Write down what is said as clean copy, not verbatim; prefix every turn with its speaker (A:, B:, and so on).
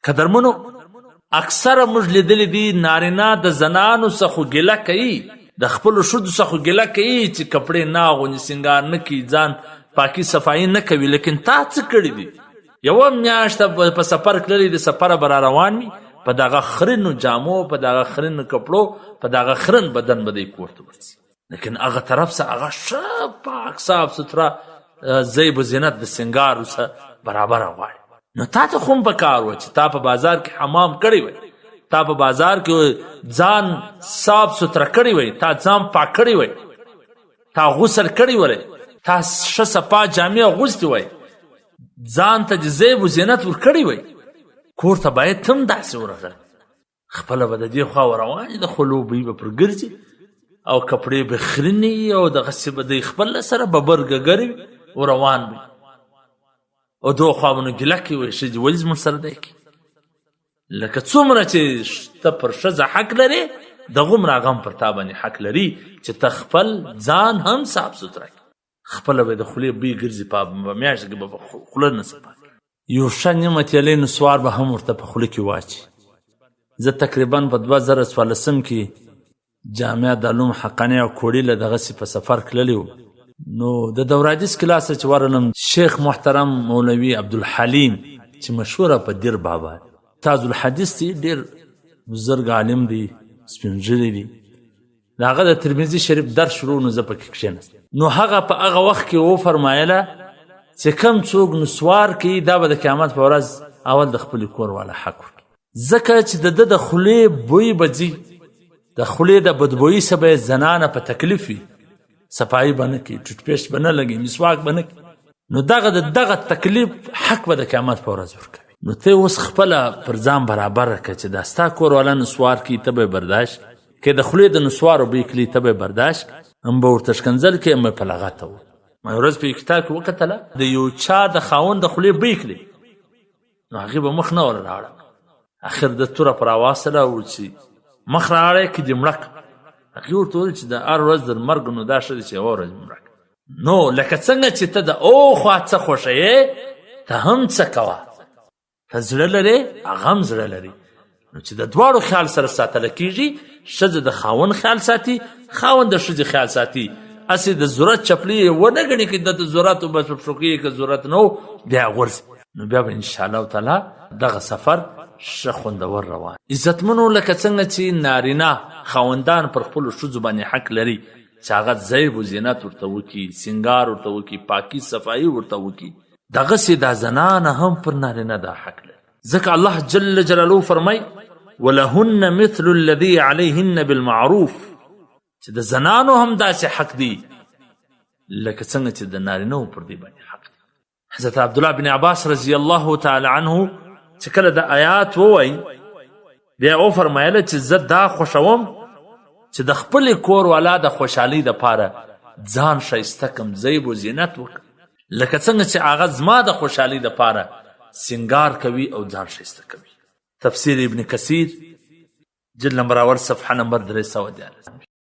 A: قدرمنو اکثره موږ لیدلی دي نارینه د زنانو څخه ګیله کوي، د خپلو ښځو څخه ګیله کوي چې کپړې نه اغوندي، سینګار نه کوي، ځان پاکي صفایي نه کوي. لیکن تا څه کړي دي؟ یوه میاشته په سفر تللی د سفره به را روان وي، په دغه خرینو جامو، په دغه خرینو کپړو، په دغه خرین بدن به دی کور ته ورځي. لیکن هغه طرف څه هغه ښه پاک صاف سوتره زیب و زینت د سینګار څه برابره غواړي. نو تا ته خو هم پکار وه چې تا په بازار کې حمام کړی وی، تا په بازار کې ځان صاف سوتره کړی وی، تا ځان پاک کړی وی، تا غسل کړی وی، تا ښه صفا جامې اغوستې وی، ځان ته د زیب و زینت ورکړی وی. کور ته باید تم داسې ورغلی، خپله به د دې خوا وروانې د خولو بوی به پر ګرځي او کپړې به خرینې او دغسې به دی خپل سره ببر ګګرې وروان وي. او دو خوا به نو ګیله کوي وایي ښځې ولې زموږ سره دی کوي؟ لکه څومره چې ته پر ښځه حق لرې، دغومره هغه هم پر تا باندې حق لري چې ته خپل ځان هم صاف سوتره کړي. خپله به د خولې بوی ګرځي، په میاشت کې به خوله نه صفا کړي. یو ښه نیمه تیلی نسوار به هم ورته په خوله کې واچي. زه تقریبا په 2014 کې جامعه د علوم حقانیه او کوړي له دغسې په سفر تللی و. نو د دوره حدیث کلاس چې ورغلم، شیخ محترم مولوي عبدالحلیم چې مشهوره په دیر بابا تاج الحدیث دی، ډېر بزرګ عالم دی، سپین ږیری دی، د هغه د ترمذي شریف درس شروع نو زه پکې کښېناستم. نو هغه په هغه وخت کې وفرمایله چې کم څوک نسوار کوي دا به د قیامت په ورځ اول د خپل کور والا حق ورکړي، ځکه چې د ده د خولې بوی به ځي، د خولې د بدبویي څه به زنانه په تکلیف وي، صفایي به نه کوي، ټوټ پیسټ به نه لګوي، مسواک به نه کوي. نو دغه تکلیف حق به د قیامت په ورځ ورکوي. نو ته اوس خپله پر ځان برابره کړه چې دا ستا کور والا نسوار کوي، ته به یې برداشت که د خولې د نسوارو بوی کړي، ته به یې برداشت هم به ورته ښکنځل کوي، هم به یې په لغته وو. ما یو ورځ په یو کتاب کې وکتله د یو چا د خاوند د خولې بوی کړي، نو هغې به مخ نه ور راړه، اخر د توره پر راواستله او چې مخ راړی که دې مړه کړه. هغې ورته وویل چې د هر ورځ در مرګ نو دا ښه دی چې یوه ورځ مړه کړه. نو لکه څنګه چې ته د اوخوا څه خوښوې، ته هم څه کوه، ته زړه لرې، هغه هم زړه لري. نو چې د دواړو خیال سره ساتله کېږي، ښځه د خاوند خیال ساتي، خاوند د ښځې خیال ساتي. هسې د ضرورت چپلي یې ونه ګڼي که د ضرورت و بس په پښو کې که ضرورت نه و بیا غورځي. نو بیا به انشاءالله تعالی دغه سفر ښه خوندور روان. عزتمنو لکه څنګه چې نارینه خاوندان پر خپلو ښځو باندې حق لري چې هغه زیب و زینت ورته وکړي، سینګار ورته وکړي، پاکي صفایي ورته وکړي، دغسې دا زنانه هم پر نارینه دا حق لري. ځکه الله جل جلاله فرمای ولهن مثل الذي عليهن بالمعروف، چې د زنانو هم داسې حق دی لکه څنګه چې د نارینه پر دې باندې حق دی. حضرت عبدالله بن عباس رضی الله تعالی عنه چې کله د آیات ووایي، بیا وفرمایله چې زه دا خوښوم چې د خپلې کور والا د خوشحالۍ دپاره ځان ښایسته کړم، زیب و زینت وکړم، لکه څنګه چې هغه زما د خوشحالۍ دپاره سینګار کوي او ځان ښایسته کوي. تفسیر ابن کثیر جلد نمبر اول صفحه نمبر 313.